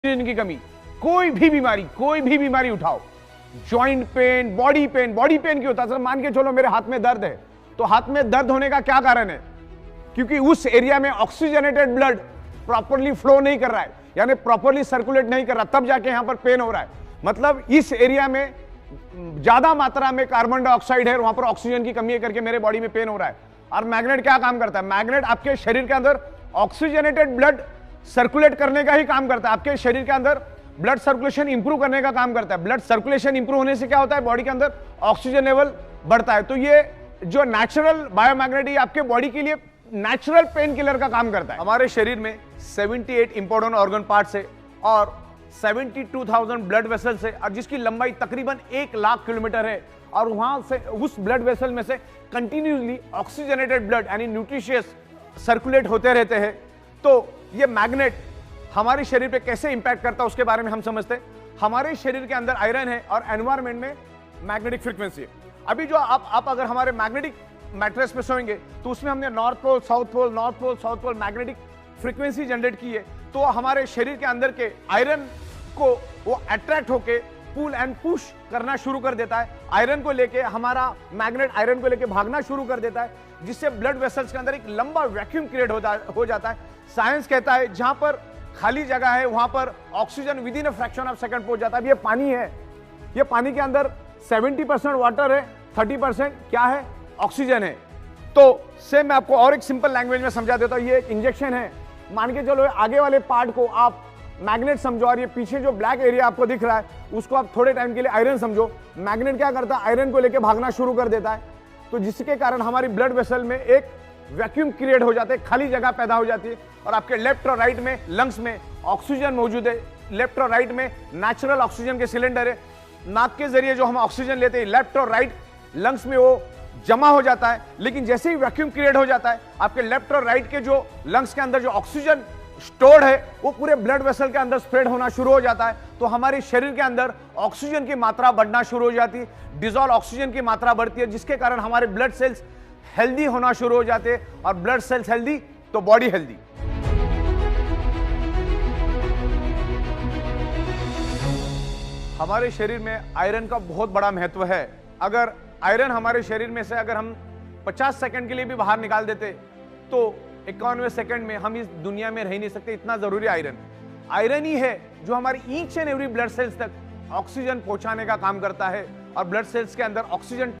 Oxygen की कमी, कोई भी बीमारी उठाओ, जॉइंट पेन, बॉडी पेन क्यों होता है? मान के चलो मेरे हाथ में दर्द है, तो हाथ में दर्द होने का क्या कारण है? क्योंकि उस एरिया में ऑक्सीजनेटेड ब्लड प्रॉपरली फ्लो नहीं कर रहा है, यानी प्रॉपरली सर्कुलेट नहीं कर रहा, तब जाके यहां पर पेन हो रहा है। मतलब इस एरिया में ज्यादा मात्रा में कार्बन डाइऑक्साइड है, वहां पर ऑक्सीजन की कमी है करके मेरे बॉडी में पेन हो रहा है। और मैग्नेट क्या काम करता है? मैग्नेट आपके शरीर के अंदर ऑक्सीजनेटेड ब्लड सर्कुलेट करने का ही काम करता है, आपके शरीर के अंदर ब्लड सर्कुलेशन इंप्रूव करने का काम करता है। ब्लड सर्कुलेशन इंप्रूव होने से क्या होता है? बॉडी के अंदर ऑक्सीजन लेवल बढ़ता है। तो ये जो नेचुरल बायोमैग्नेट है आपके बॉडी के लिए नेचुरल पेन किलर का काम करता है। हमारे शरीर में 78 इंपॉर्टेंट ऑर्गन पार्ट्स है और 72,000 ब्लड वेसल्स है, और जिसकी लंबाई तकरीबन 1 लाख किलोमीटर है। और वहां से उस ब्लड वेसल में से कंटिन्यूसली ऑक्सीजनेटेड ब्लड यानी न्यूट्रिशियस सर्कुलेट होते रहते हैं। तो ये मैग्नेट हमारे शरीर पे कैसे इंपैक्ट करता है उसके बारे में हम समझते हैं। हमारे शरीर के अंदर आयरन है और एनवायरमेंट में मैग्नेटिक फ्रीक्वेंसी है। अभी जो आप अगर हमारे मैग्नेटिक मैट्रेस पे सोएंगे तो उसमें हमने north pole south pole magnetic frequency generate की है। तो हमारे शरीर के अंदर के आयरन को वो अट्रैक्ट होके पुल एंड पुश करना शुरू कर देता है। आयरन को लेके हमारा मैग्नेट आयरन को लेके भागना शुरू कर देता है, जिससे ब्लड वेसल्स के अंदर एक लंबा वैक्यूम क्रिएट हो जाता है। साइंस कहता है जहां पर खाली जगह है वहां पर oxygen with in a fraction of second पहुंच जाता है। ये पानी है, ये पानी के अंदर 70% वाटर है, 30% क्या है? ऑक्सीजन है। तो सेम मैं आपको और एक सिंपल लैंग्वेज में समझा देता हूं। ये एक इंजेक्शन है, मान के चलो आगे वाले पार्ट को आप मैग्नेट समझो और ये पीछे जो ब्लैक एरिया आपको दिख रहा है उसको आप थोड़े टाइम के लिए आयरन समझो। मैग्नेट क्या करता है? आयरन को लेके भागना शुरू कर देता है, तो जिसके कारण हमारी ब्लड वेसल में एक वैक्यूम क्रिएट हो जाते हैं, खाली जगह पैदा हो जाती है। और आपके लेफ्ट और राइट में लंग्स में ऑक्सीजन मौजूद है, लेफ्ट और राइट में नेचुरल ऑक्सीजन के सिलेंडर है। नाक के जरिए जो हम ऑक्सीजन लेते हैं लेफ्ट और राइट लंग्स में वो जमा हो जाता है, लेकिन जैसे ही वैक्यूम क्रिएट हो जाता है आपके लेफ्ट और राइट के जो लंग्स के अंदर जो ऑक्सीजन स्टोर्ड है वो पूरे ब्लड वेसल के अंदर स्प्रेड होना शुरू हो जाता है। तो हमारे शरीर के अंदर ऑक्सीजन की मात्रा बढ़ना शुरू हो जाती है, डिसॉल्व ऑक्सीजन की मात्रा बढ़ती है, जिसके कारण हमारे ब्लड सेल्स हेल्दी होना शुरू हो जाते हैं। और ब्लड सेल्स हेल्दी तो बॉडी हेल्दी। हमारे शरीर में आयरन का बहुत बड़ा महत्व है। अगर आयरन हमारे शरीर में से अगर हम 50 सेकंड के लिए भी बाहर निकाल देते तो 51वें सेकंड में हम इस दुनिया में रह नहीं सकते, इतना जरूरी आयरन ही है जो हमारी each and every blood cells तक ऑक्सीजन पहुंचाने का काम करता है। और ब्लड सेल्स के अंदर ऑक्सीजन